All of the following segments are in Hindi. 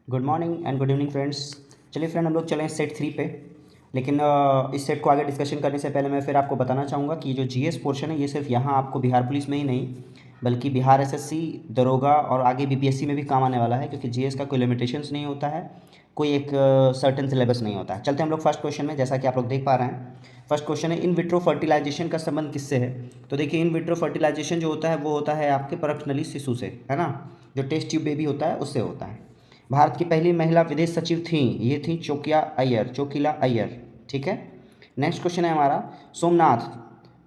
Good morning and good evening friends. चलिए फ्रेंड, हम लोग चलें सेट 3 पे। लेकिन इस सेट को आगे डिस्कशन करने से पहले मैं फिर आपको बताना चाहूँगा कि जो जीएस पोर्शन है ये सिर्फ यहाँ आपको बिहार पुलिस में ही नहीं बल्कि बिहार एसएससी, दरोगा और आगे बीपीएससी में भी काम आने वाला है, क्योंकि जीएस का कोई लिमिटेशंस नहीं होता है, कोई एक सर्टेन सिलेबस नहीं होता है। चलते हैं हम लोग फर्स्ट क्वेश्चन में। जैसा कि आप लोग देख पा रहे हैं, फर्स्ट क्वेश्चन है इन विट्रो फर्टिलाइजेशन का संबंध किससे है। तो देखिए, इन विट्रो फर्टिलाइजेशन जो होता है वो होता है आपके परक्षनली शिशु से, है ना, जो टेस्ट ट्यूब बेबी होता है उससे होता है। भारत की पहली महिला विदेश सचिव थी, ये थी चोकिला अय्यर। ठीक है। नेक्स्ट क्वेश्चन है हमारा, Somnath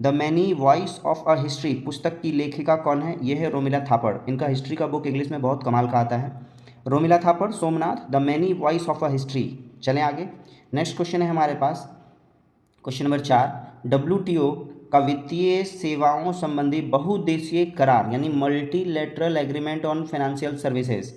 the many voice of a history पुस्तक की लेखिका कौन है। ये है रोमिला थापड़। इनका हिस्ट्री का बुक इंग्लिश में बहुत कमाल का आता है। Romila Thapar, Somnath the many voice of a history. चलें आगे। नेक्स्ट क्वेश्चन है हमारे पास, क्वेश्चन नंबर 4, WTO का वित्तीय सेवाओं संबंधी बहुउद्देशीय करार यानी multilateral agreement on financial services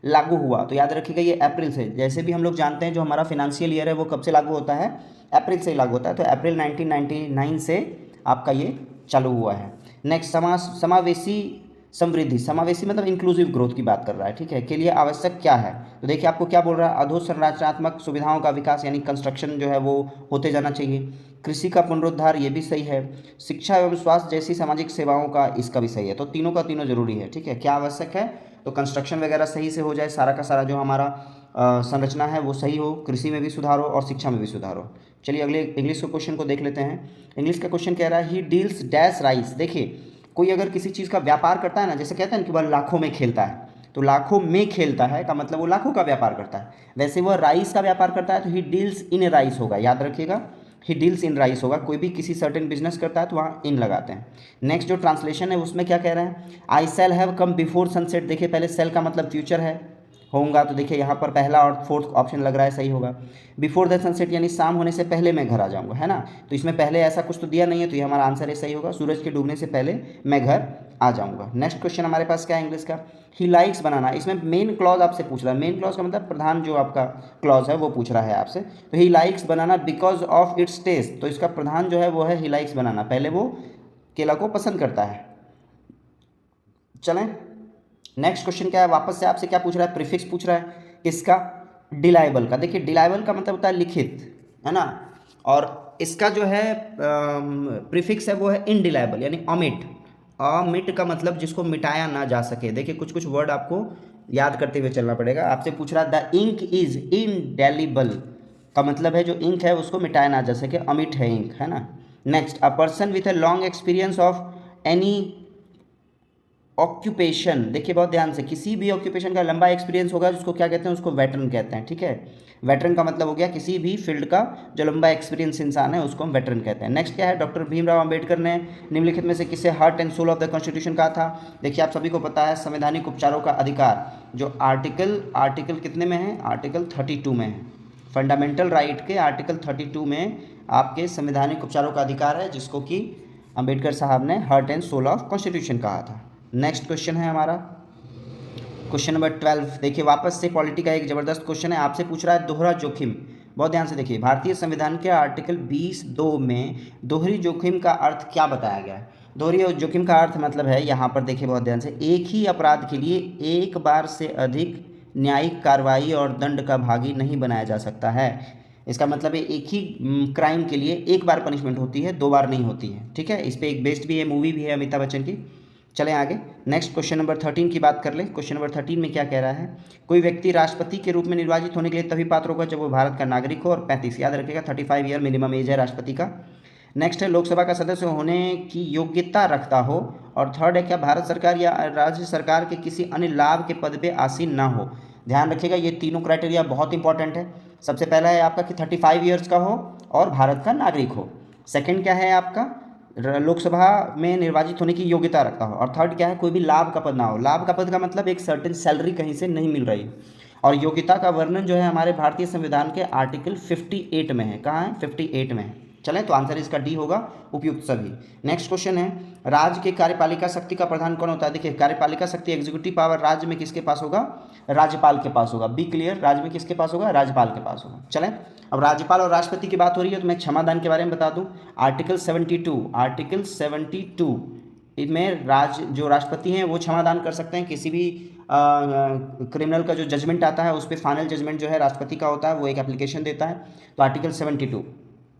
लागू हुआ। तो याद रखिएगा ये अप्रैल से, जैसे भी हम लोग जानते हैं जो हमारा फाइनेंशियल ईयर है वो कब से लागू होता है, अप्रैल से ही लागू होता है। तो अप्रैल 1999 से आपका ये चालू हुआ है। नेक्स्ट, समावेशी समृद्धि, समावेशी मतलब इंक्लूसिव ग्रोथ की बात कर रहा है, ठीक है, के लिए आवश्यक क्या है। तो देखिए आपको क्या बोल रहा है, अधोसंरचनात्मक सुविधाओं का विकास यानी कंस्ट्रक्शन जो है वो होते जाना चाहिए। कृषि का पुनरुद्धार, ये भी सही है। शिक्षा एवं स्वास्थ्य जैसी सामाजिक सेवाओं का, इसका भी सही है। तो तीनों का तीनों जरूरी है, ठीक है। क्या आवश्यक है, तो कंस्ट्रक्शन वगैरह सही से हो जाए, सारा का सारा जो हमारा संरचना है वो सही हो, कृषि में भी सुधार हो और शिक्षा में भी सुधार हो। चलिए अगले इंग्लिश के क्वेश्चन को देख लेते हैं। इंग्लिश का क्वेश्चन कह रहा है ही डील्स डैश राइस। देखिए, कोई अगर किसी चीज़ का व्यापार करता है ना, जैसे कहते हैं कि वह लाखों में खेलता है, तो लाखों में खेलता है का मतलब वो लाखों का व्यापार करता है। वैसे वह राइस का व्यापार करता है तो ही डील्स इन राइस होगा, याद रखिएगा, ही डील्स इन राइस होगा। कोई भी किसी सर्टेन बिजनेस करता है तो वहाँ इन लगाते हैं। नेक्स्ट जो ट्रांसलेशन है उसमें क्या कह रहे हैं, I shall have come before sunset. देखिए पहले सेल का मतलब फ्यूचर है, होगा, तो देखिए यहाँ पर पहला और फोर्थ ऑप्शन लग रहा है सही होगा। बिफोर द सनसेट यानी शाम होने से पहले मैं घर आ जाऊँगा, है ना, तो इसमें पहले ऐसा कुछ तो दिया नहीं है, तो ये हमारा आंसर है सही होगा, सूरज के डूबने से पहले मैं घर आ जाऊँगा। नेक्स्ट क्वेश्चन हमारे पास क्या है इंग्लिश का, ही लाइक्स बनाना। इसमें मेन क्लॉज आपसे पूछ रहा है, मेन क्लॉज का मतलब प्रधान जो आपका क्लॉज है वो पूछ रहा है आपसे। तो he likes banana because of its taste, तो इसका प्रधान जो है वो है ही लाइक्स बनाना, पहले वो केला को पसंद करता है। चलें नेक्स्ट क्वेश्चन क्या है, वापस से आपसे क्या पूछ रहा है, प्रीफिक्स पूछ रहा है किसका, डिलाइबल का। देखिए डिलाइबल का मतलब होता है लिखित, है ना, और इसका जो है प्रीफिक्स है वो है इनडिलाइबल यानी अमिट। अमिट का मतलब जिसको मिटाया ना जा सके। देखिए कुछ कुछ वर्ड आपको याद करते हुए चलना पड़ेगा। आपसे पूछ रहा है द इंक इज इनडेलिबल का मतलब है जो इंक है उसको मिटाया ना जा सके, अमिट है इंक, है ना। Next, a person with a long experience of any occupation. देखिए बहुत ध्यान से, किसी भी ऑक्यूपेशन का लंबा एक्सपीरियंस होगा जिसको क्या कहते हैं, उसको वेटरन कहते हैं, ठीक है। वेटरन का मतलब हो गया किसी भी फील्ड का जो लंबा एक्सपीरियंस इंसान है उसको हम वेटरन कहते हैं। नेक्स्ट क्या है, डॉक्टर भीमराव अंबेडकर ने निम्नलिखित में से किसे heart and soul of the constitution कहा था। देखिए आप सभी को पता है संवैधानिक उपचारों का अधिकार जो आर्टिकल कितने में है, आर्टिकल 32 में है। फंडामेंटल राइट के आर्टिकल 32 में आपके संवैधानिक उपचारों का अधिकार है, जिसको कि अंबेडकर साहब ने heart and soul of constitution कहा था। नेक्स्ट क्वेश्चन है हमारा क्वेश्चन नंबर 12। देखिए वापस से पॉलिटी का एक जबरदस्त क्वेश्चन है, आपसे पूछ रहा है दोहरा जोखिम। बहुत ध्यान से देखिए, भारतीय संविधान के आर्टिकल 20(2) में दोहरी जोखिम का अर्थ क्या बताया गया है। दोहरी जोखिम का अर्थ मतलब है, यहाँ पर देखिए बहुत ध्यान से, एक ही अपराध के लिए एक बार से अधिक न्यायिक कार्रवाई और दंड का भागी नहीं बनाया जा सकता है। इसका मतलब है एक ही क्राइम के लिए एक बार पनिशमेंट होती है, 2 बार नहीं होती है, ठीक है। इस पर एक बेस्ड भी है, मूवी भी है अमिताभ बच्चन की। चलें आगे, नेक्स्ट क्वेश्चन नंबर 13 की बात कर लें। क्वेश्चन नंबर 13 में क्या कह रहा है, कोई व्यक्ति राष्ट्रपति के रूप में निर्वाचित होने के लिए तभी पात्र होगा जब वो भारत का नागरिक हो, और 35 याद रखिएगा 35 ईयर मिनिमम एज है राष्ट्रपति का। नेक्स्ट है लोकसभा का सदस्य होने की योग्यता रखता हो, और थर्ड है क्या भारत सरकार या राज्य सरकार के किसी अन्य लाभ के पद पे आसीन ना हो। ध्यान रखिएगा ये तीनों क्राइटेरिया बहुत इंपॉर्टेंट है। सबसे पहला है आपका कि 35 ईयर्स का हो और भारत का नागरिक हो। सेकेंड क्या है आपका, लोकसभा में निर्वाचित होने की योग्यता रखता हो, और थर्ड क्या है कोई भी लाभ का पद ना हो। लाभ का पद का मतलब एक सर्टेन सैलरी कहीं से नहीं मिल रही, और योग्यता का वर्णन जो है हमारे भारतीय संविधान के आर्टिकल 58 में है। कहाँ है, 58 में है। चलें तो आंसर इसका डी होगा, उपयुक्त सभी। नेक्स्ट क्वेश्चन है, राज्य के कार्यपालिका शक्ति का प्रधान कौन होता है। देखिए कार्यपालिका शक्ति एग्जीक्यूटिव पावर राज्य में किसके पास होगा, राज्यपाल के पास होगा। बी क्लियर, राज्य में किसके पास होगा, राज्यपाल के पास होगा। चलें अब राज्यपाल और राष्ट्रपति की बात हो रही है तो मैं क्षमादान के बारे में बता दूं। आर्टिकल 72 में जो राष्ट्रपति हैं वो क्षमादान कर सकते हैं किसी भी क्रिमिनल का जो जजमेंट आता है उस पर फाइनल जजमेंट जो है राष्ट्रपति का होता है, वो एक एप्लीकेशन देता है, तो आर्टिकल 72।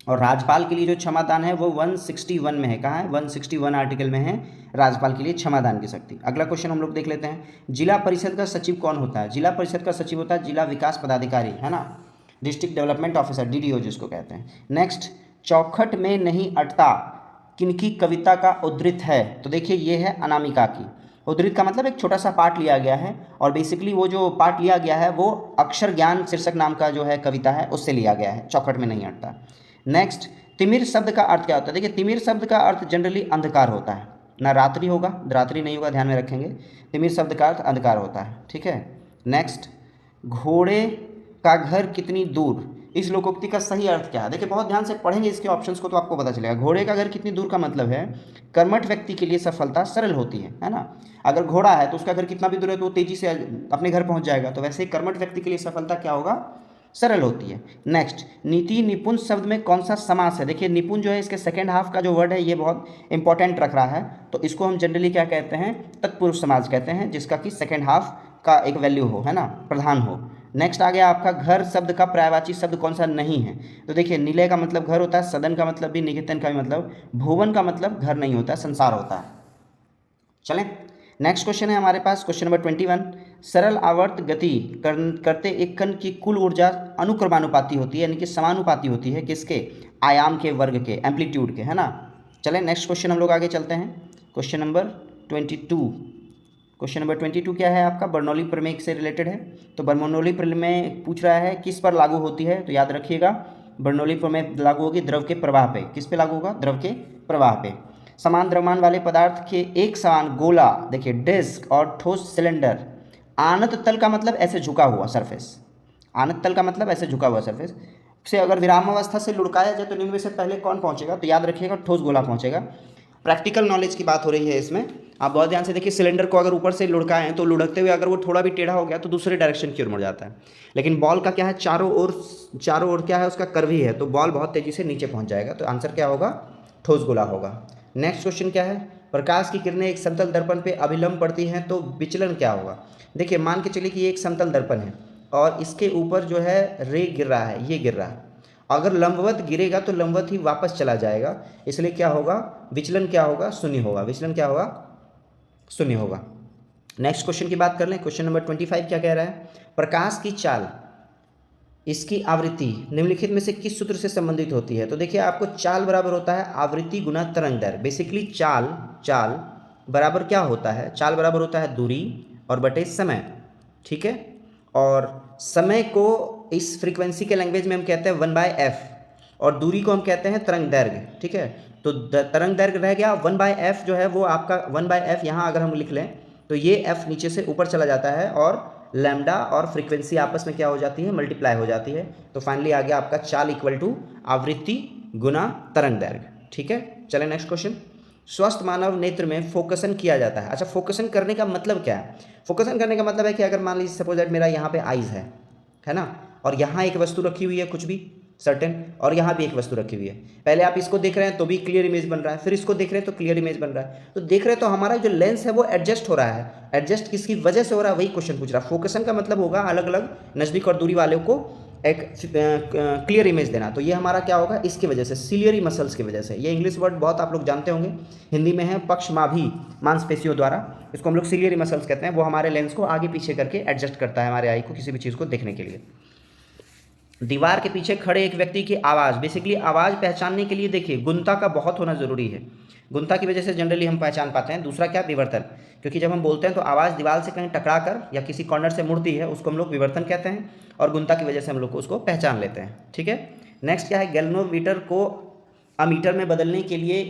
और राज्यपाल के लिए जो क्षमादान है वो 161 में है। कहाँ है? 161 आर्टिकल में है राज्यपाल के लिए क्षमादान की शक्ति। अगला क्वेश्चन हम लोग देख लेते हैं, जिला परिषद का सचिव कौन होता है? जिला परिषद का सचिव होता है जिला विकास पदाधिकारी, है ना, डिस्ट्रिक्ट डेवलपमेंट ऑफिसर, डीडीओ जिसको कहते हैं। नेक्स्ट, चौखट में नहीं अटता किनकी कविता का उद्धृत है? तो देखिए ये है अनामिका की। उद्धृत का मतलब एक छोटा सा पार्ट लिया गया है, और बेसिकली वो जो पार्ट लिया गया है वो अक्षर ज्ञान शीर्षक नाम का जो है कविता है उससे लिया गया है, चौखट में नहीं अटता। नेक्स्ट, तिमिर शब्द का अर्थ क्या होता है? देखिए तिमिर शब्द का अर्थ जनरली अंधकार होता है, ना रात्रि होगा, रात्रि नहीं होगा, ध्यान में रखेंगे। तिमिर शब्द का अर्थ अंधकार होता है, ठीक है। नेक्स्ट, घोड़े का घर कितनी दूर, इस लोकोक्ति का सही अर्थ क्या है? देखिए बहुत ध्यान से पढ़ेंगे इसके ऑप्शंस को तो आपको पता चलेगा। घोड़े का घर कितनी दूर का मतलब है कर्मठ व्यक्ति के लिए सफलता सरल होती है ना। अगर घोड़ा है तो उसका घर कितना भी दूर है तो वो तेजी से अपने घर पहुंच जाएगा, तो वैसे ही कर्मठ व्यक्ति के लिए सफलता क्या होगा? सरल होती है। नेक्स्ट, नीति निपुण शब्द में कौन सा समास है? देखिए निपुण जो है इसके सेकेंड हाफ का जो वर्ड है ये बहुत इंपॉर्टेंट रख रहा है, तो इसको हम जनरली क्या कहते हैं? तत्पुरुष समास कहते हैं, जिसका कि सेकेंड हाफ का एक वैल्यू हो, है ना, प्रधान हो। नेक्स्ट आ गया आपका घर शब्द का पर्यायवाची शब्द कौन सा नहीं है? तो देखिए निलय का मतलब घर होता है, सदन का मतलब भी, निकेतन का भी मतलब, भुवन का मतलब घर नहीं होता, संसार होता है। चलें, नेक्स्ट क्वेश्चन है हमारे पास, क्वेश्चन नंबर 21। सरल आवर्त गति करते एक कण की कुल ऊर्जा अनुक्रमानुपाती होती है, यानी कि समानुपाती होती है किसके? आयाम के, वर्ग के, एम्पलीट्यूड के, है ना। चलें नेक्स्ट क्वेश्चन हम लोग आगे चलते हैं, क्वेश्चन नंबर 22। क्वेश्चन नंबर 22 क्या है आपका? बर्नौली प्रमेय से रिलेटेड है। तो बर्नौली प्रमेय पूछ रहा है किस पर लागू होती है? तो याद रखिएगा बर्नौली प्रमेय लागू होगी द्रव के प्रवाह पे। किस पे लागू होगा? द्रव के प्रवाह पे। समान द्रव्यमान वाले पदार्थ के एक समान गोला, देखिए डिस्क और ठोस सिलेंडर, आनत तल का मतलब ऐसे झुका हुआ सरफेस, आनत तल का मतलब ऐसे झुका हुआ सरफेस से अगर विरामावस्था से लुढ़काया जाए तो निम्न में से पहले कौन पहुंचेगा? तो याद रखिएगा ठोस गोला पहुंचेगा। प्रैक्टिकल नॉलेज की बात हो रही है इसमें, आप बहुत ध्यान से देखिए। सिलेंडर को अगर ऊपर से लुढ़काएं तो लुढ़कते हुए अगर वो थोड़ा भी टेढ़ा हो गया तो दूसरे डायरेक्शन की ओर मुड़ जाता है, लेकिन बॉल का क्या है? चारों ओर क्या है उसका? कर्व ही है, तो बॉल बहुत तेजी से नीचे पहुंच जाएगा। तो आंसर क्या होगा? ठोस गोला होगा। नेक्स्ट क्वेश्चन क्या है? प्रकाश की किरणें एक समतल दर्पण पे अभिलंब पड़ती हैं तो विचलन क्या होगा? देखिए मान के चलिए कि ये एक समतल दर्पण है और इसके ऊपर जो है रे गिर रहा है, ये गिर रहा है। अगर लंबवत गिरेगा तो लंबवत ही वापस चला जाएगा, इसलिए क्या होगा? विचलन क्या होगा? शून्य होगा। विचलन क्या होगा? शून्य होगा। नेक्स्ट क्वेश्चन की बात कर लें, क्वेश्चन नंबर 25 क्या कह रहा है? प्रकाश की चाल, इसकी आवृत्ति निम्नलिखित में से किस सूत्र से संबंधित होती है? तो देखिए आपको चाल बराबर होता है आवृत्ति गुना तरंग दैर्घ्य। बेसिकली चाल बराबर क्या होता है? चाल बराबर होता है दूरी और बटे समय, ठीक है। और समय को इस फ्रीक्वेंसी के लैंग्वेज में हम कहते हैं 1/f, और दूरी को हम कहते हैं तरंग दैर्घ्य, ठीक है। तो तरंग दैर्घ्य रह गया 1/f, जो है वो आपका 1/f यहाँ अगर हम लिख लें तो ये f नीचे से ऊपर चला जाता है और लैम्डा और फ्रीक्वेंसी आपस में क्या हो जाती है? मल्टीप्लाई हो जाती है। तो फाइनली आ गया आपका चाल इक्वल टू आवृत्ति गुना तरंग दैर्घ्य, ठीक है। चलें नेक्स्ट क्वेश्चन। स्वस्थ मानव नेत्र में फोकसन किया जाता है। अच्छा, फोकसन करने का मतलब क्या है? फोकसन करने का मतलब है कि अगर मान लीजिए सपोज दैट मेरा यहाँ पे आइज है ना, और यहाँ एक वस्तु रखी हुई है कुछ भी सर्टेन, और यहाँ भी एक वस्तु रखी हुई है। पहले आप इसको देख रहे हैं तो भी क्लियर इमेज बन रहा है, फिर इसको देख रहे हैं तो क्लियर इमेज बन रहा है। तो देख रहे हैं तो हमारा जो लेंस है वो एडजस्ट हो रहा है। एडजस्ट किसकी वजह से हो रहा है? वही क्वेश्चन पूछ रहा है। फोकसन का मतलब होगा अलग अलग नज़दीक और दूरी वाले को एक क्लियर इमेज देना। तो ये हमारा क्या होगा? इसकी वजह से, सिलियरी मसल्स की वजह से। ये इंग्लिश वर्ड बहुत आप लोग जानते होंगे, हिंदी में है पक्षमाभी मांसपेशियों द्वारा, इसको हम लोग सिलियरी मसल्स कहते हैं। वो हमारे लेंस को आगे पीछे करके एडजस्ट करता है हमारे आई को किसी भी चीज़ को देखने के लिए। दीवार के पीछे खड़े एक व्यक्ति की आवाज़, बेसिकली आवाज़ पहचानने के लिए देखिए गुणता का बहुत होना ज़रूरी है। गुणता की वजह से जनरली हम पहचान पाते हैं। दूसरा क्या? विवर्तन, क्योंकि जब हम बोलते हैं तो आवाज़ दीवार से कहीं टकरा कर या किसी कॉर्नर से मुड़ती है, उसको हम लोग विवर्तन कहते हैं, और गुणता की वजह से हम लोग उसको पहचान लेते हैं, ठीक है। नेक्स्ट क्या है? गैल्वेनोमीटर को अमीटर में बदलने के लिए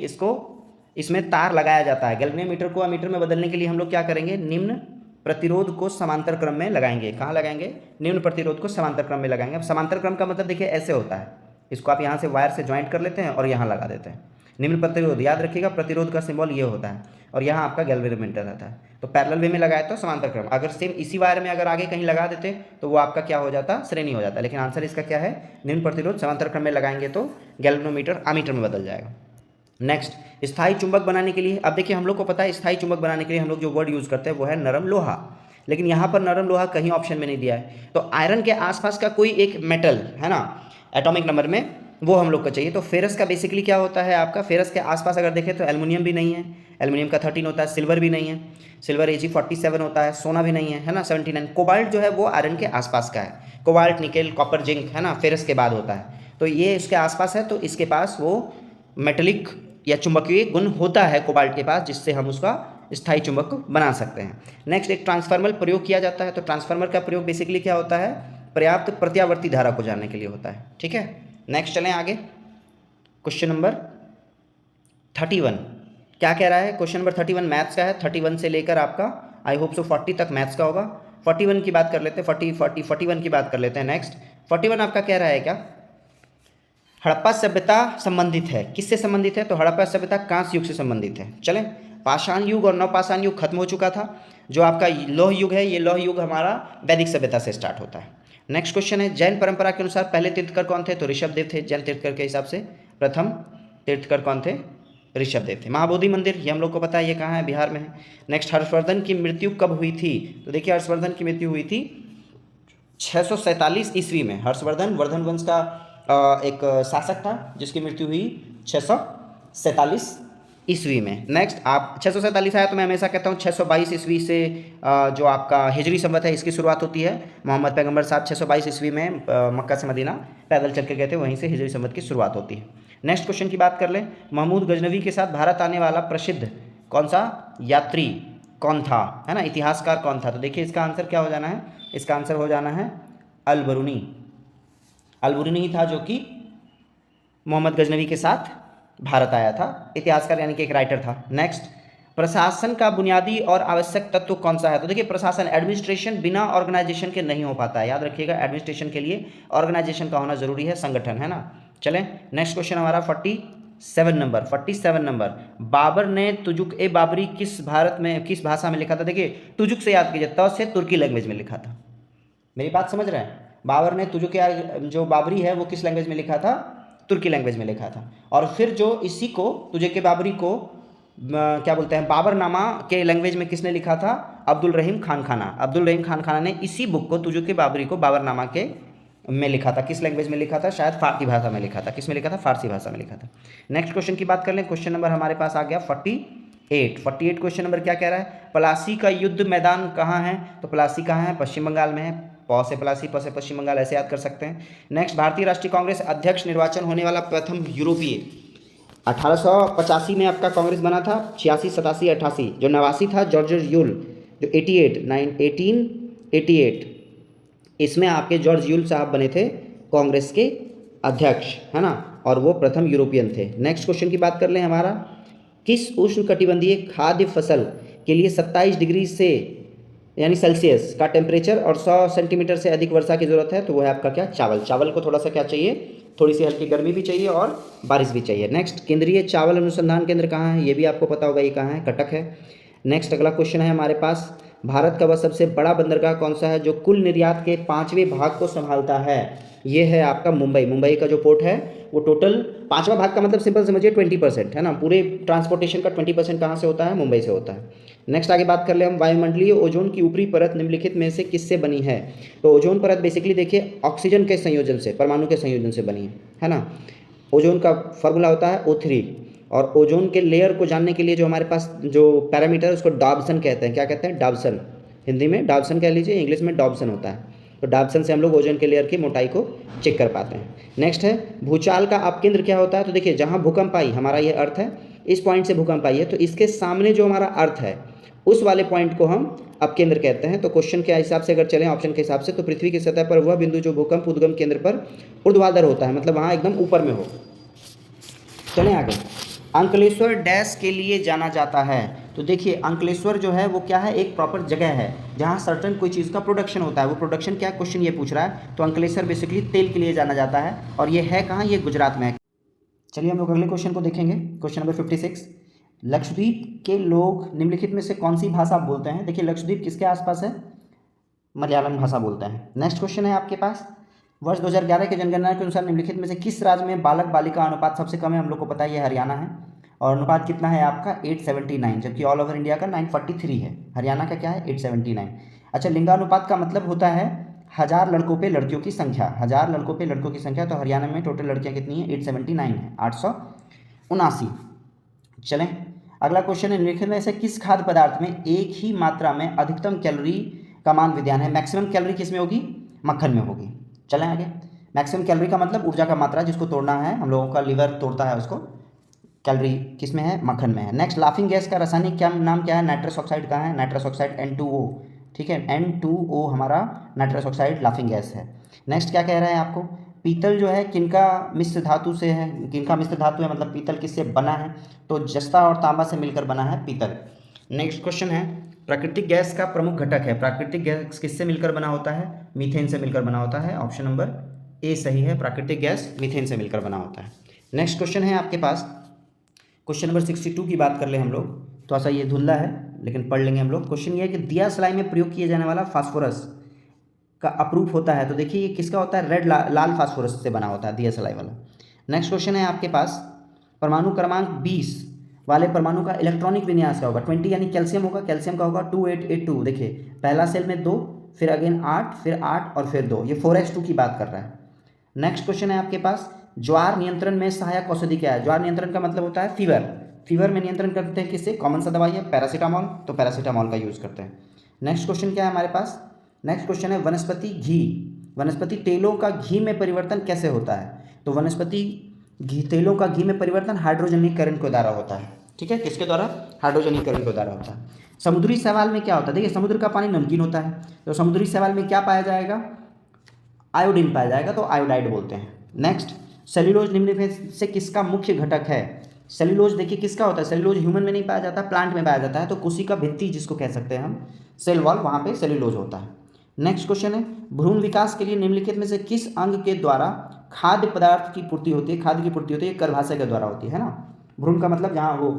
इसमें तार लगाया जाता है। गैल्वेनोमीटर को अमीटर में बदलने के लिए हम लोग क्या करेंगे? निम्न प्रतिरोध को समांतर क्रम में लगाएंगे। कहाँ लगाएंगे? निम्न प्रतिरोध को समांतर क्रम में लगाएंगे। अब समांतर क्रम का मतलब देखिए ऐसे होता है, इसको आप यहाँ से वायर से ज्वाइंट कर लेते हैं और यहाँ लगा देते हैं। निम्न प्रतिरोध, याद रखिएगा प्रतिरोध का सिंबल ये होता है, और यहाँ आपका गैल्वेनोमीटर रहता है। तो पैरेलल वे में लगाए तो समांतर क्रम, अगर सेम इसी वायर में अगर आगे कहीं लगा देते तो वो आपका क्या हो जाता? श्रेणी हो जाता। लेकिन आंसर इसका क्या है? निम्न प्रतिरोध समांतर क्रम में लगाएंगे तो गैल्वेनोमीटर अमीटर में बदल जाएगा। नेक्स्ट, स्थायी चुंबक बनाने के लिए, अब देखिए हम लोग को पता है स्थायी चुंबक बनाने के लिए हम लोग जो वर्ड यूज़ करते हैं वो है नरम लोहा। लेकिन यहाँ पर नरम लोहा कहीं ऑप्शन में नहीं दिया है। तो आयरन के आसपास का कोई एक मेटल है ना एटॉमिक नंबर में, वो हम लोग को चाहिए। तो फेरस का बेसिकली क्या होता है आपका, फेरस के आसपास अगर देखें तो एल्युमिनियम भी नहीं है, एल्युमिनियम का 13 होता है, सिल्वर भी नहीं है, सिल्वर Ag47 होता है, सोना भी नहीं है ना 79। कोबाल्ट जो है वो आयरन के आसपास का है, कोबाल्ट, निकेल, कॉपर, जिंक है ना फेरस के बाद होता है। तो ये इसके आसपास है, तो इसके पास वो मेटेलिक या चुंबकीय गुण होता है कोबाल्ट के पास, जिससे हम उसका स्थायी चुंबक बना सकते हैं। नेक्स्ट एक ट्रांसफार्मर प्रयोग किया जाता है। तो ट्रांसफार्मर का प्रयोग बेसिकली क्या होता है, पर्याप्त प्रत्यावर्ती धारा को जानने के लिए होता है। ठीक है, नेक्स्ट चलें आगे। क्वेश्चन नंबर 31 क्या कह रहा है, क्वेश्चन नंबर 31 मैथ्स का है। 31 से लेकर आपका आई होप सो 40 तक मैथ्स का होगा। 41 की बात कर लेते हैं, 41 की बात कर लेते हैं। नेक्स्ट 41 आपका कह रहा है क्या, हड़प्पा सभ्यता संबंधित है, किससे संबंधित है, तो हड़प्पा सभ्यता कांस्य युग से संबंधित है। चलें, पाषाण युग और नवपाषाण युग खत्म हो चुका था, जो आपका लौह युग है, ये लौह युग हमारा वैदिक सभ्यता से स्टार्ट होता है। नेक्स्ट क्वेश्चन है, जैन परंपरा के अनुसार पहले तीर्थकर कौन थे, तो ऋषभदेव थे। जैन तीर्थकर के हिसाब से प्रथम तीर्थकर कौन थे, ऋषभदेव थे। महाबोधि मंदिर ये हम लोग को पता है, ये कहाँ है, बिहार में है। नेक्स्ट हर्षवर्धन की मृत्यु कब हुई थी, तो देखिए हर्षवर्धन की मृत्यु हुई थी 647 ईस्वी में। हर्षवर्धन वर्धन वंश का एक शासक था जिसकी मृत्यु हुई 647 ईस्वी में। नेक्स्ट आप 647 आया तो मैं हमेशा कहता हूँ 622 ईस्वी से जो आपका हिजरी संवत है इसकी शुरुआत होती है। मोहम्मद पैगंबर साहब 622 ईस्वी में मक्का से मदीना पैदल चल के गए थे, वहीं से हिजरी संवत की शुरुआत होती है। नेक्स्ट क्वेश्चन की बात कर लें, महमूद गजनवी के साथ भारत आने वाला प्रसिद्ध कौन सा यात्री कौन था, है ना, इतिहासकार कौन था, तो देखिए इसका आंसर क्या हो जाना है, इसका आंसर हो जाना है अल-बरूनी। अल-बरूनी ही था जो कि मोहम्मद गजनवी के साथ भारत आया था, इतिहासकार यानी कि एक राइटर था। नेक्स्ट, प्रशासन का बुनियादी और आवश्यक तत्व कौन सा है, तो देखिए प्रशासन एडमिनिस्ट्रेशन बिना ऑर्गेनाइजेशन के नहीं हो पाता है, याद रखिएगा एडमिनिस्ट्रेशन के लिए ऑर्गेनाइजेशन का होना जरूरी है, संगठन, है ना। चलें नेक्स्ट क्वेश्चन हमारा 47 नंबर, बाबर ने तुजुक ए बाबरी किस किस भाषा में लिखा था, देखिए तुजुक से याद कीजिए, त से तुर्की लैंग्वेज में लिखा था। मेरी बात समझ रहे हैं, बाबर ने तुजुक जो बाबरी है वो किस लैंग्वेज में लिखा था, तुर्की लैंग्वेज में लिखा था। और फिर जो इसी को तुजुक ए बाबरी को क्या बोलते हैं बाबरनामा के लैंग्वेज में किसने लिखा था, अब्दुल रहीम खान खाना ने इसी बुक को तुजुक ए बाबरी को बाबरनामा के में लिखा था। किस लैंग्वेज में लिखा था, शायद फारसी भाषा में लिखा था। किस में लिखा था, फारसी भाषा में लिखा था। नेक्स्ट क्वेश्चन की बात कर लें, क्वेश्चन नंबर हमारे पास आ गया 48 क्वेश्चन नंबर क्या कह रहा है, प्लासी का युद्ध मैदान कहाँ है, तो प्लासी कहाँ है, पश्चिम बंगाल में है। प से प्लासी, प से पश्चिम बंगाल, ऐसे याद कर सकते हैं। नेक्स्ट, भारतीय राष्ट्रीय कांग्रेस अध्यक्ष निर्वाचन होने वाला प्रथम यूरोपीय 1885 में आपका कांग्रेस बना था, 86, 87, 88 जो 89 था जॉर्ज यूल, जो 1888 इसमें आपके जॉर्ज यूल साहब बने थे कांग्रेस के अध्यक्ष, है ना, और वो प्रथम यूरोपियन थे। नेक्स्ट क्वेश्चन की बात कर लें हमारा, किस उष्णकटिबंधीय खाद्य फसल के लिए 27 डिग्री से यानी सेल्सियस का टेम्परेचर और 100 सेंटीमीटर से अधिक वर्षा की जरूरत है, तो वो है आपका क्या, चावल को थोड़ा सा क्या चाहिए, थोड़ी सी हल्की गर्मी भी चाहिए और बारिश भी चाहिए। नेक्स्ट, केंद्रीय चावल अनुसंधान केंद्र कहाँ है, ये भी आपको पता होगा, ये कहाँ है, कटक है। नेक्स्ट अगला क्वेश्चन है हमारे पास, भारत का वह सबसे बड़ा बंदरगाह कौन सा है जो कुल निर्यात के 5वें भाग को संभालता है, ये है आपका मुंबई का जो पोर्ट है वो टोटल 5वां भाग का मतलब सिंपल समझिए 20%, है ना, पूरे ट्रांसपोर्टेशन का 20% कहाँ से होता है, मुंबई से होता है। नेक्स्ट आगे बात कर ले हम, वायुमंडलीय ओजोन की ऊपरी परत निम्नलिखित में से किससे बनी है, तो ओजोन परत बेसिकली देखिए ऑक्सीजन के संयोजन से, परमाणु के संयोजन से बनी है ना। ओजोन का फॉर्मूला होता है O3, और ओजोन के लेयर को जानने के लिए जो हमारे पास जो पैरामीटर है उसको डॉब्सन कहते हैं, क्या कहते हैं, डॉब्सन, हिंदी में डॉब्सन कह लीजिए, इंग्लिश में डॉब्सन होता है। तो डॉब्सन से हम लोग ओजोन के लेयर की मोटाई को चेक कर पाते हैं। नेक्स्ट है, भूचाल का अपकेंद्र क्या होता है, तो देखिए जहाँ भूकंप आई, हमारा ये अर्थ है, इस पॉइंट से भूकंप आई है, तो इसके सामने जो हमारा अर्थ है उस वाले पॉइंट को हम अपकेंद्र कहते हैं। तो क्वेश्चन के हिसाब से अगर चलें ऑप्शन के हिसाब से, तो पृथ्वी की सतह पर वह बिंदु जो भूकंप उद्गम केंद्र पर ऊर्ध्वाधर होता है, मतलब वहाँ एकदम ऊपर में हो। चलें आगे, अंकलेश्वर डैश के लिए जाना जाता है, तो देखिए अंकलेश्वर जो है वो क्या है, एक प्रॉपर जगह है जहाँ सर्टन कोई चीज़ का प्रोडक्शन होता है। वो प्रोडक्शन क्या, क्वेश्चन ये पूछ रहा है, तो अंकलेश्वर बेसिकली तेल के लिए जाना जाता है, और ये है कहाँ, ये गुजरात में है। चलिए हम लोग अगले क्वेश्चन को देखेंगे, क्वेश्चन नंबर 56, लक्षद्वीप के लोग निम्नलिखित में से कौन सी भाषा बोलते हैं, देखिए लक्षद्वीप किसके आसपास है, मलयालम भाषा बोलते हैं। नेक्स्ट क्वेश्चन है आपके पास, वर्ष 2011 के जनगणना के अनुसार निम्नलिखित में से किस राज्य में बालक बालिका अनुपात सबसे कम है, हम लोग को पता है ये हरियाणा है, और अनुपात कितना है आपका 879, जबकि ऑल ओवर इंडिया का 943 है, हरियाणा का क्या है 879। अच्छा, लिंगानुपात का मतलब होता है 1000 लड़कों पे लड़कियों की संख्या, 1000 लड़कों पे लड़कों की संख्या। तो हरियाणा में टोटल लड़कियां कितनी है? 879 है, 879। चलें, अगला क्वेश्चन है, निम्नलिखित में से किस खाद्य पदार्थ में एक ही मात्रा में अधिकतम कैलोरी का मान विद्यमान है? मैक्सिमम कैलोरी किस में होगी? मक्खन में होगी। चलें आगे। मैक्सिमम कैलोरी का मतलब ऊर्जा का मात्रा जिसको तोड़ना है, हम लोगों का लीवर तोड़ता है उसको, कैलोरी किस में है? मक्खन में है। नेक्स्ट, लाफिंग गैस का रासायनिक क्या नाम क्या है? नाइट्रस ऑक्साइड का है, नाइट्रस ऑक्साइड N2O। ठीक है, N2O हमारा नाइट्रस ऑक्साइड लाफिंग गैस है। नेक्स्ट क्या कह रहा है आपको? पीतल जो है किनका मिश्र धातु से है? किनका मिश्र धातु है, मतलब पीतल किससे बना है? तो जस्ता और तांबा से मिलकर बना है पीतल। नेक्स्ट क्वेश्चन है, प्राकृतिक गैस का प्रमुख घटक है। प्राकृतिक गैस किससे मिलकर बना होता है? मीथेन से मिलकर बना होता है। ऑप्शन नंबर ए सही है, प्राकृतिक गैस मीथेन से मिलकर बना होता है। नेक्स्ट क्वेश्चन है आपके पास, क्वेश्चन नंबर 62 की बात कर ले हम लोग। थोड़ा सा ये धुंधला है लेकिन पढ़ लेंगे हम लोग। क्वेश्चन ये है कि दिया सलाई में प्रयोग किए जाने वाला फास्फोरस का अप्रूफ होता है। तो देखिए ये किसका होता है? रेड लाल फास्फोरस से बना होता है दिया सलाई वाला। नेक्स्ट क्वेश्चन है आपके पास, परमाणु क्रमांक 20 वाले परमाणु का इलेक्ट्रॉनिक विन्यास क्या होगा? 20 यानी कैल्शियम होगा, कैल्शियम का होगा 2882। देखिए पहला सेल में 2, फिर अगेन 8, फिर 8 और फिर 2, ये 4s2 की बात कर रहा है। नेक्स्ट क्वेश्चन है आपके पास, ज्वार नियंत्रण में सहायक औषधि क्या है? ज्वार नियंत्रण का मतलब होता है फीवर। फीवर में नियंत्रण करते हैं किससे? कॉमन सा दवाई है पैरासीटामोल, तो पैरासीटामोल का यूज़ करते हैं। नेक्स्ट क्वेश्चन क्या है हमारे पास? नेक्स्ट क्वेश्चन है, वनस्पति घी, वनस्पति तेलों का घी में परिवर्तन कैसे होता है? तो वनस्पति घी तेलों का घी में परिवर्तन हाइड्रोजनीय करंट के द्वारा होता है। ठीक है, किसके द्वारा? हाइड्रोजनीय करंट के द्वारा होता है। समुद्री शैवाल में क्या होता है? देखिए समुद्र का पानी नमकीन होता है, तो समुद्री शैवाल में क्या पाया जाएगा? आयोडीन पाया जाएगा, तो आयोडाइड बोलते हैं। नेक्स्ट, सेल्यूलोज निम्नलिखित से किसका मुख्य घटक है? सेल्यूलोज देखिए किसका होता है? सेल्यूलोज ह्यूमन में नहीं पाया जाता, प्लांट में पाया जाता है। तो कोशिका भित्ति जिसको कह सकते हैं हम, सेल वॉल, वहाँ पे सेल्यूलोज होता है। नेक्स्ट क्वेश्चन है, भ्रूण विकास के लिए निम्नलिखित में से किस अंग के द्वारा खाद्य पदार्थ की पूर्ति होती है? खाद्य की पूर्ति होती है गर्भाशय के द्वारा होती है ना। भ्रूण का मतलब जहाँ वो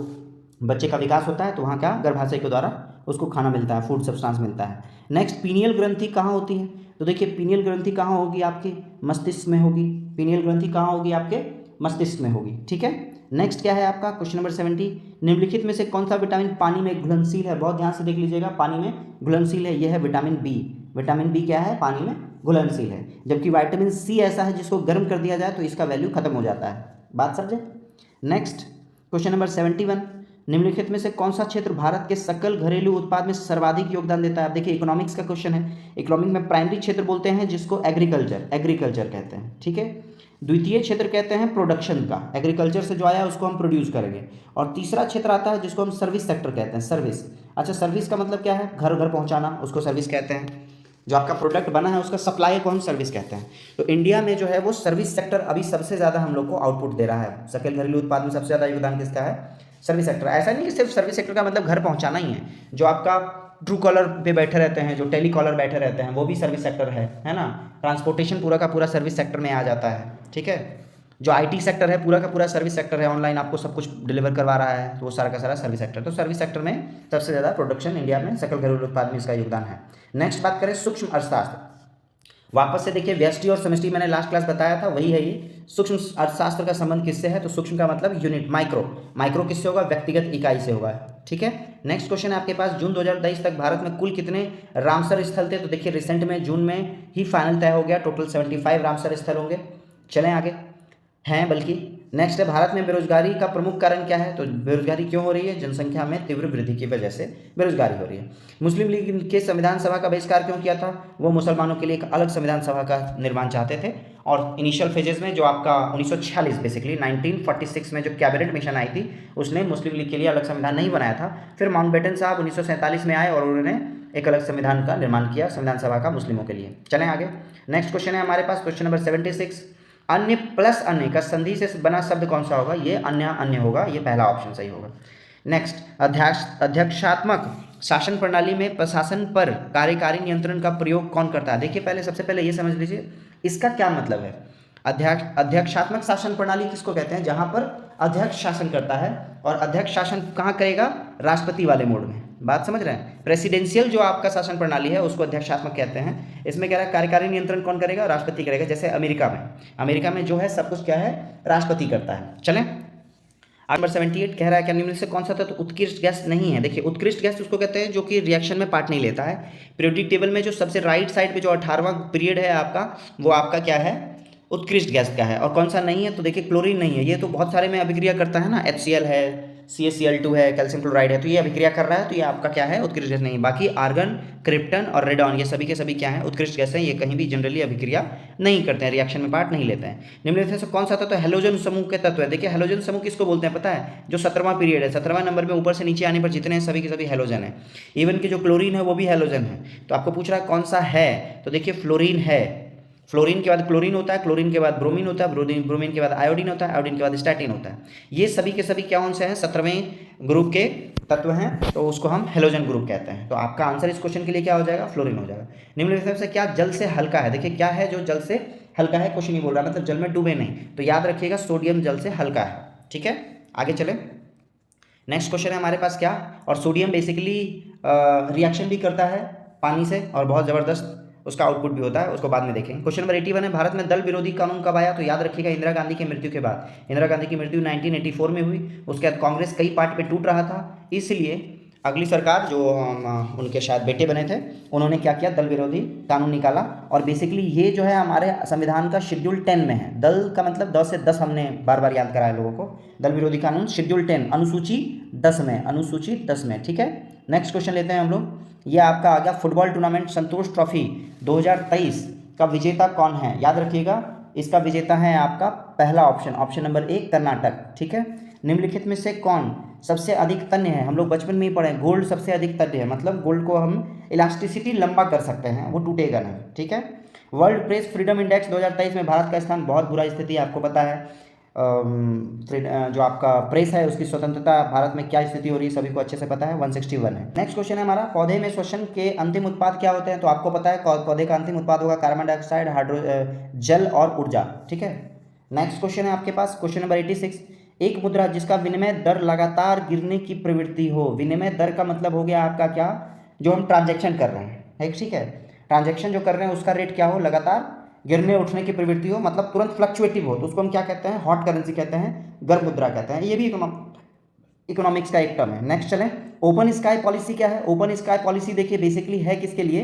बच्चे का विकास होता है तो वहाँ क्या? गर्भाशय के द्वारा उसको खाना मिलता है, फूड सब्सटेंस मिलता है। नेक्स्ट, पीनियल ग्रंथि कहाँ होती है? तो देखिए पीनियल ग्रंथि कहाँ होगी? आपके मस्तिष्क में होगी। पीनियल ग्रंथि कहाँ होगी? आपके मस्तिष्क में होगी। ठीक है, नेक्स्ट क्या है आपका? क्वेश्चन नंबर 70, निम्नलिखित में से कौन सा विटामिन पानी में घुलनशील है? बहुत ध्यान से देख लीजिएगा, पानी में घुलनशील है, यह है विटामिन बी। विटामिन बी क्या है? पानी में घुलनशील है। जबकि विटामिन सी ऐसा है जिसको गर्म कर दिया जाए तो इसका वैल्यू खत्म हो जाता है। बात समझे? नेक्स्ट क्वेश्चन नंबर 71, निम्नलिखित में से कौन सा क्षेत्र भारत के सकल घरेलू उत्पाद में सर्वाधिक योगदान देता है? देखिए इकोनॉमिक्स का क्वेश्चन है। इकोनॉमिक में प्राइमरी क्षेत्र बोलते हैं जिसको एग्रीकल्चर कहते हैं। ठीक है, द्वितीय क्षेत्र कहते हैं प्रोडक्शन का, एग्रीकल्चर से जो आया उसको हम प्रोड्यूस करेंगे। और तीसरा क्षेत्र आता है जिसको हम सर्विस सेक्टर कहते हैं, सर्विस। अच्छा, सर्विस का मतलब क्या है? घर घर पहुंचाना, उसको सर्विस कहते हैं। जो आपका प्रोडक्ट बना है उसका सप्लाई को हम सर्विस कहते हैं। तो इंडिया में जो है वो सर्विस सेक्टर अभी सबसे ज़्यादा हम लोग को आउटपुट दे रहा है। सकल घरेलू उत्पाद में सबसे ज़्यादा योगदान किसका है? Service sector. ऐसा नहीं कि सिर्फ सर्विस सेक्टर का मतलब घर पहुंचाना ही है। जो आपका ट्रू कॉलर पे बैठे रहते हैं, जो टेली कॉलर बैठे रहते हैं, वो भी सर्विस सेक्टर है ना। ट्रांसपोर्टेशन पूरा का पूरा सर्विस सेक्टर में आ जाता है। ठीक है, जो IT सेक्टर है पूरा का पूरा सर्विस सेक्टर है, ऑनलाइन आपको सब कुछ डिलीवर करवा रहा है, तो वो सारा का सारा सर्विस सेक्टर। तो सर्विस सेक्टर में सबसे ज़्यादा प्रोडक्शन इंडिया में सकल घरेलू उत्पाद में इसका योगदान है। नेक्स्ट बात करें सूक्ष्म अर्थशास्त्र। वापस से देखिए व्यष्टि और समष्टि मैंने लास्ट क्लास बताया था, वही है ये। सूक्ष्म अर्थशास्त्र का संबंध किससे है? तो सूक्ष्म का मतलब यूनिट, माइक्रो किससे होगा? व्यक्तिगत इकाई से होगा। ठीक है, नेक्स्ट क्वेश्चन है आपके पास, जून 2023 तक भारत में कुल कितने रामसर स्थल थे? तो देखिए रिसेंट में जून में ही फाइनल तय हो गया, टोटल 75 रामसर स्थल होंगे। चलें आगे, हैं बल्कि। नेक्स्ट है, भारत में बेरोजगारी का प्रमुख कारण क्या है? तो बेरोजगारी क्यों हो रही है? जनसंख्या में तीव्र वृद्धि की वजह से बेरोजगारी हो रही है। मुस्लिम लीग के संविधान सभा का बहिष्कार क्यों किया था? वो मुसलमानों के लिए एक अलग संविधान सभा का निर्माण चाहते थे। और इनिशियल फेजेस में जो आपका 1946 बेसिकली 1946 में जो कैबिनेट मिशन आई थी उसने मुस्लिम लीग के लिए अलग संविधान नहीं बनाया था। फिर माउंटबेटन साहब 1947 में आए और उन्होंने एक अलग संविधान का निर्माण किया, संविधान सभा का, मुस्लिमों के लिए। चलें आगे, नेक्स्ट क्वेश्चन है हमारे पास, क्वेश्चन नंबर 76, अन्य प्लस अन्य का संधि से बना शब्द कौन सा होगा? ये अन्य होगा, ये पहला ऑप्शन सही होगा। नेक्स्ट, अध्यक्षात्मक शासन प्रणाली में प्रशासन पर कार्यकारी नियंत्रण का प्रयोग कौन करता है? देखिए पहले सबसे पहले ये समझ लीजिए इसका क्या मतलब है। अध्यक्षात्मक शासन प्रणाली किसको कहते हैं? जहां पर अध्यक्ष शासन करता है, और अध्यक्ष शासन कहाँ करेगा? राष्ट्रपति वाले मोड में। बात समझ रहे हैं? प्रेसिडेंशियल जो आपका शासन प्रणाली है उसको अध्यक्षात्मक कहते हैं। इसमें क्या है? कार्यकारी नियंत्रण कौन करेगा? राष्ट्रपति करेगा। जैसे अमेरिका में जो है सब कुछ क्या है? राष्ट्रपति करता है। चलें नंबर 78 कह रहा है कि निम्नलिखित से कौन सा तत्व उत्कृष्ट गैस नहीं है। देखिए उत्कृष्ट गैस उसको कहते हैं जो कि रिएक्शन में पार्ट नहीं लेता है। पीरियोडिक टेबल में जो सबसे राइट साइड पे जो 18वां पीरियड है आपका, वो आपका क्या है, उत्कृष्ट गैस का है। और कौन सा नहीं है, तो देखिए क्लोरीन नहीं है। ये तो बहुत सारे में अभिक्रिया करता है ना, HCl है, CaCl2 है, कैल्शियम क्लोराइड है, तो ये अभिक्रिया कर रहा है, तो ये आपका क्या है, उत्कृष्ट गैस नहीं। बाकी आर्गन, क्रिप्टन और रेडॉन ये सभी के सभी क्या है, उत्कृष्ट गैस हैं। ये कहीं भी जनरली अभिक्रिया नहीं करते हैं, रिएक्शन में पार्ट नहीं लेते हैं। निम्नलिखित से कौन सा तत्व हैलोजन समूह के तत्व है। देखिए हैलोजन समूह किसको बोलते हैं पता है, जो 17वां पीरियड है, 17वां नंबर में ऊपर से नीचे आने पर जितने हैं सभी के सभी हैलोजन है। इवन कि जो क्लोरीन है वो भी हैलोजन है। तो आपको पूछ रहा है कौन सा है, तो देखिए फ्लोरीन है। फ्लोरीन के बाद क्लोरीन होता है, क्लोरीन के बाद ब्रोमीन होता है, ब्रोमीन के बाद आयोडीन होता है, आयोडीन के बाद स्टैटिन होता है। ये सभी के सभी कौन से हैं, 17वें ग्रुप के तत्व हैं, तो उसको हम हेलोजन ग्रुप कहते हैं। तो आपका आंसर इस क्वेश्चन के लिए क्या हो जाएगा, फ्लोरीन हो जाएगा। निम्नलिखित से क्या जल से हल्का है। देखिए क्या है जो जल से हल्का है, कुछ नहीं बोल रहा, मतलब जल में डूबे नहीं, तो याद रखिएगा सोडियम जल से हल्का है। ठीक है, आगे चले। नेक्स्ट क्वेश्चन है हमारे पास क्या, और सोडियम बेसिकली रिएक्शन भी करता है पानी से और बहुत ज़बरदस्त उसका आउटपुट भी होता है, उसको बाद में देखेंगे। क्वेश्चन नंबर 81 है, भारत में दल विरोधी कानून कब आया। तो याद रखिएगा इंदिरा गांधी की मृत्यु के बाद। इंदिरा गांधी की मृत्यु 1984 में हुई। उसके बाद कांग्रेस कई पार्ट पे टूट रहा था, इसलिए अगली सरकार जो उनके शायद बेटे बने थे, उन्होंने क्या किया, दल विरोधी कानून निकाला। और बेसिकली ये जो है हमारे संविधान का शेड्यूल 10 में है। दल का मतलब 10 से 10 हमने बार बार याद कराया लोगों को। दल विरोधी कानून शेड्यूल 10 अनुसूची 10 में, अनुसूची 10 में। ठीक है, नेक्स्ट क्वेश्चन लेते हैं हम लोग। ये आपका आ गया फुटबॉल टूर्नामेंट संतोष ट्रॉफी 2023 का विजेता कौन है। याद रखिएगा इसका विजेता है आपका पहला ऑप्शन, ऑप्शन नंबर 1 कर्नाटक। ठीक है, निम्नलिखित में से कौन सबसे अधिक तन्य है। हम लोग बचपन में ही पढ़े, गोल्ड सबसे अधिक तन्य है, मतलब गोल्ड को हम इलास्टिसिटी लंबा कर सकते हैं, वो टूटेगा नहीं। ठीक है, वर्ल्ड प्रेस फ्रीडम इंडेक्स 2023 में भारत का स्थान बहुत बुरा स्थिति है, आपको पता है। जो आपका प्रेस है उसकी स्वतंत्रता, भारत में क्या स्थिति हो रही है सभी को अच्छे से पता है, 161 है। नेक्स्ट क्वेश्चन है हमारा, पौधे में श्वसन के अंतिम उत्पाद क्या होते हैं। तो आपको पता है पौधे का अंतिम उत्पाद होगा कार्बन डाइऑक्साइड, जल और ऊर्जा। ठीक है, नेक्स्ट क्वेश्चन है आपके पास, क्वेश्चन नंबर 86, एक मुद्रा जिसका विनिमय दर लगातार गिरने की प्रवृत्ति हो। विनिमय दर का मतलब हो गया आपका क्या, जो हम ट्रांजेक्शन कर रहे हैं, ठीक है, ट्रांजेक्शन जो कर रहे हैं उसका रेट क्या हो, लगातार गिरने उठने की प्रवृत्ति हो, मतलब तुरंत फ्लक्चुएटिव हो, तो उसको हम क्या कहते हैं, हॉट करेंसी कहते हैं, गर्म मुद्रा कहते हैं। ये भी इकोनॉमिक्स का एक टर्म है। नेक्स्ट चलें, ओपन स्काई पॉलिसी क्या है। ओपन स्काई पॉलिसी देखिए बेसिकली है किसके लिए,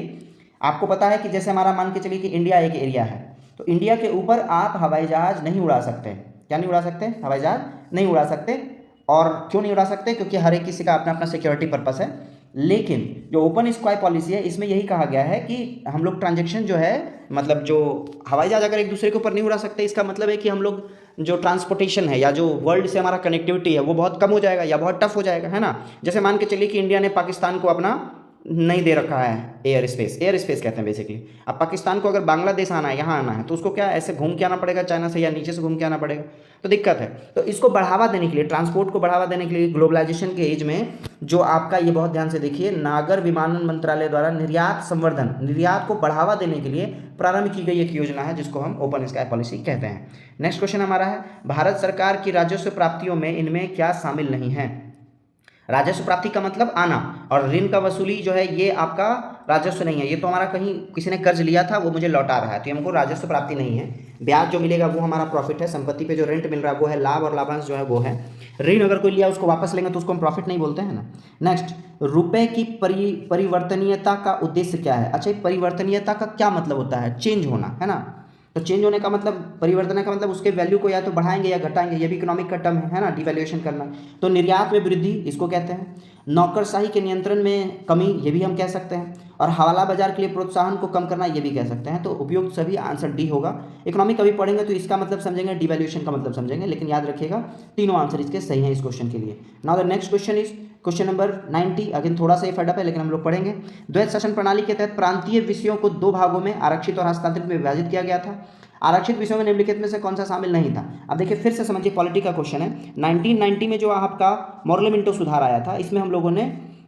आपको पता है कि जैसे हमारा मान के चलिए कि इंडिया एक एरिया है, तो इंडिया के ऊपर आप हवाई जहाज नहीं उड़ा सकते। क्या नहीं उड़ा सकते, हवाई जहाज नहीं उड़ा सकते। और क्यों नहीं उड़ा सकते, क्योंकि हर एक किसी का अपना अपना सिक्योरिटी पर्पस है। लेकिन जो ओपन स्काई पॉलिसी है इसमें यही कहा गया है कि हम लोग ट्रांजेक्शन जो है, मतलब जो हवाई जहाज अगर एक दूसरे के ऊपर नहीं उड़ा सकते, इसका मतलब है कि हम लोग जो ट्रांसपोर्टेशन है या जो वर्ल्ड से हमारा कनेक्टिविटी है वो बहुत कम हो जाएगा या बहुत टफ हो जाएगा, है ना। जैसे मान के चलिए कि इंडिया ने पाकिस्तान को अपना नहीं दे रखा है एयर स्पेस कहते हैं बेसिकली। अब पाकिस्तान को अगर बांग्लादेश आना है, यहाँ आना है, तो उसको क्या ऐसे घूम के आना पड़ेगा चाइना से, या नीचे से घूम के आना पड़ेगा, तो दिक्कत है। तो इसको बढ़ावा देने के लिए, ट्रांसपोर्ट को बढ़ावा देने के लिए ग्लोबलाइजेशन के एज में जो आपका, ये बहुत ध्यान से देखिए, नागर विमानन मंत्रालय द्वारा निर्यात संवर्धन, निर्यात को बढ़ावा देने के लिए प्रारंभ की गई एक योजना है जिसको हम ओपन स्काई पॉलिसी कहते हैं। नेक्स्ट क्वेश्चन हमारा है, भारत सरकार की राजस्व प्राप्तियों में इनमें क्या शामिल नहीं है। राजस्व प्राप्ति का मतलब आना, और ऋण का वसूली जो है ये आपका राजस्व नहीं है, ये तो हमारा कहीं किसी ने कर्ज लिया था वो मुझे लौटा रहा है, तो ये हमको राजस्व प्राप्ति नहीं है। ब्याज जो मिलेगा वो हमारा प्रॉफिट है, संपत्ति पे जो रेंट मिल रहा है वो है लाभ, और लाभांश जो है वो है। ऋण अगर कोई लिया उसको वापस लेंगे तो उसको हम प्रॉफिट नहीं बोलते हैं ना। नेक्स्ट, रुपए की परिवर्तनीयता का उद्देश्य क्या है। अच्छा, परिवर्तनीयता का क्या मतलब होता है, चेंज होना, है ना। तो चेंज होने का मतलब, परिवर्तन का मतलब उसके वैल्यू को या तो बढ़ाएंगे या घटाएंगे, ये भी इकोनॉमिक का टर्म है ना, डिवैल्यूएशन करना। तो निर्यात में वृद्धि इसको कहते हैं। नौकरशाही के नियंत्रण में कमी, ये भी हम कह सकते हैं। और हवाला बाजार के लिए प्रोत्साहन को कम करना, ये भी कह सकते हैं। तो उपयुक्त सभी आंसर डी होगा। इकोनॉमिक कभी पढ़ेंगे तो इसका मतलब समझेंगे, डिवैल्यूएशन का मतलब समझेंगे, लेकिन याद रखिएगा तीनों आंसर इसके सही हैं इस क्वेश्चन के लिए। Now the next question is question number 90। Again थोड़ा सा ये फटअप है लेकिन हम लोग पढ़ेंगे। द्वैत शासन प्रणाली के तहत प्रांतीय विषयों को दो भागों में आरक्षित और हस्तांतरित में विभाजित किया गया था। आरक्षित विषयों में निम्नलिखित में से कौन सा शामिल नहीं था। अब देखिए फिर से समझिए, पॉलिटी का क्वेश्चन है। 1990 में जो आपका मॉर्लेमेंटो सुधार आया था, इसमें हम लोगों ने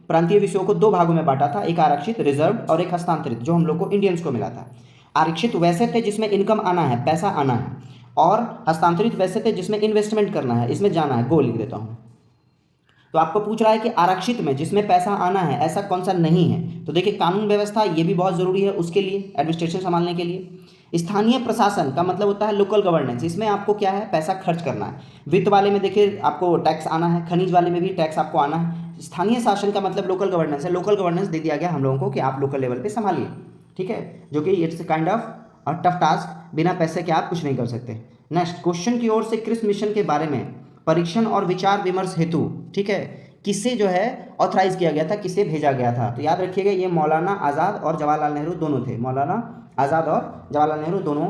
प्रांतीय विषयों को दो भागों में बांटा था, एक आरक्षित रिजर्व और एक हस्तांतरित, जो हम लोग को इंडियंस को मिला था। आरक्षित वैसे थे जिसमें इनकम आना है, पैसा आना है, और हस्तांतरित वैसे थे जिसमें इन्वेस्टमेंट करना है, इसमें जाना है, गो लिख देता हूँ। तो आपको पूछ रहा है कि आरक्षित में जिसमें पैसा आना है ऐसा कौन सा नहीं है। तो देखिए कानून व्यवस्था ये भी बहुत ज़रूरी है उसके लिए, एडमिनिस्ट्रेशन संभालने के लिए। स्थानीय प्रशासन का मतलब होता है लोकल गवर्नेंस, इसमें आपको क्या है, पैसा खर्च करना है। वित्त वाले में देखिए आपको टैक्स आना है, खनिज वाले में भी टैक्स आपको आना है। स्थानीय शासन का मतलब लोकल गवर्नेंस है, लोकल गवर्नेंस दे दिया गया हम लोगों को कि आप लोकल लेवल पे संभालिए, ठीक है, जो कि it's kind of tough task, बिना पैसे के आप कुछ नहीं कर सकते। नेक्स्ट क्वेश्चन की ओर से क्रिस मिशन के बारे में परीक्षण और विचार विमर्श हेतु, ठीक है, किसे जो है ऑथराइज किया गया था, किसे भेजा गया था, तो याद रखिएगा ये मौलाना आज़ाद और जवाहरलाल नेहरू दोनों थे, मौलाना आज़ाद और जवाहरलाल नेहरू दोनों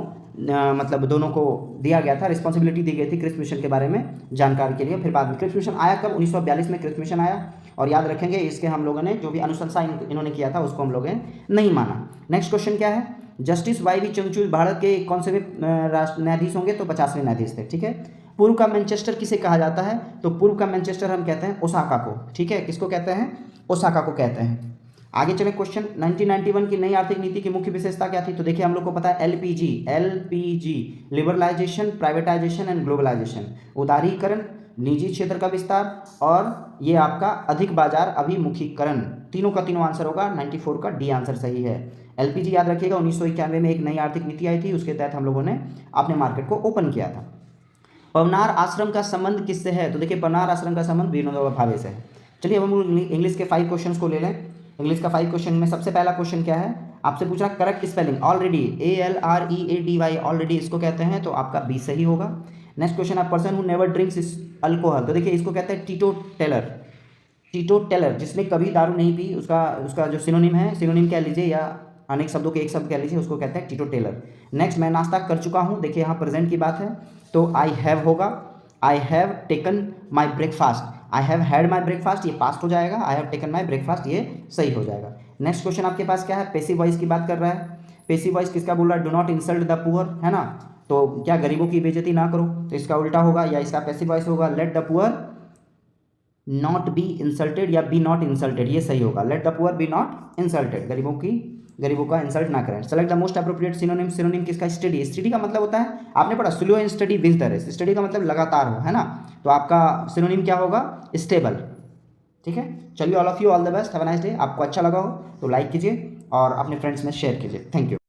मतलब दोनों को दिया गया था, रिस्पॉन्सिबिलिटी दी गई थी क्रिस मिशन के बारे में जानकारी के लिए। फिर बाद में क्रिस मिशन आया कब, 1942 में क्रिस मिशन आया, और याद रखेंगे इसके हम लोगों ने जो भी अनुशंसा इन्होंने किया था उसको हम लोगों ने नहीं माना। नेक्स्ट क्वेश्चन क्या है, justice Y V Chandrachud Bharat के कौन से राष्ट्र न्यायाधीश होंगे, तो 50वें न्यायाधीश थे, ठीक है। पूर्व का मैनचेस्टर किसे कहा जाता है, तो पूर्व का मैनचेस्टर हम कहते हैं ओसाका को, ठीक है, किसको कहते हैं, ओसाका को कहते हैं। आगे चले क्वेश्चन, 1991 की नई आर्थिक नीति की मुख्य विशेषता क्या थी, तो देखिए हम लोग को पता है LPG liberalisation, privatisation and globalisation, उदारीकरण, निजी क्षेत्र का विस्तार और ये आपका अधिक बाजार अभिमुखीकरण, तीनों का तीनों आंसर होगा, 94 का डी आंसर सही है। एलपीजी याद रखिएगा 1991 में एक नई आर्थिक नीति आई थी, उसके तहत हम लोगों ने अपने मार्केट को ओपन किया था। पवनार आश्रम का संबंध किससे है, तो देखिए पवनार आश्रम का संबंध विनोबा भावे से है। चलिए अब हम इंग्लिश के 5 क्वेश्चन को ले लें। इंग्लिश का 5 क्वेश्चन में सबसे पहला क्वेश्चन क्या है, आपसे पूछ रहा correct spelling, already ALREADY already इसको कहते हैं, तो आपका बी सही होगा। नेक्स्ट क्वेश्चन है person who never drinks alcohol, तो देखिए इसको कहते हैं टीटो टेलर, टीटो टेलर जिसने कभी दारू नहीं पी, उसका जो सिनोनिम है, सिनोनिम कह लीजिए या अनेक शब्दों के एक शब्द कह लीजिए, उसको कहते हैं टीटो टेलर। नेक्स्ट मैं नाश्ता कर चुका हूँ, देखिए यहाँ प्रेजेंट की बात है, तो आई हैव होगा, I have taken my breakfast, I have had my breakfast ये पास्ट हो जाएगा, I have taken my breakfast ये सही हो जाएगा। नेक्स्ट क्वेश्चन आपके पास क्या है, पैसिव वॉइस की बात कर रहा है। पैसिव वॉइस किसका बोल रहा है, do not insult the poor, है ना, तो क्या गरीबों की बेइज्जती ना करो, तो इसका उल्टा होगा या इसका पैसिव वॉइस होगा let the poor not be insulted या बी नॉट इंसल्टेड, ये सही होगा, let the poor be not insulted, गरीबों का इंसल्ट ना करें। Select the most appropriate synonym, synonym किसका, स्टडी, स्टडी का मतलब होता है, आपने पढ़ा slow and study wins the race, study का मतलब लगातार हो, है ना, तो आपका सिनोनिम क्या होगा, स्टेबल, ठीक है। चलिए all of you all the best, have a nice day. आपको अच्छा लगा हो तो लाइक कीजिए और अपने फ्रेंड्स में शेयर कीजिए। Thank you.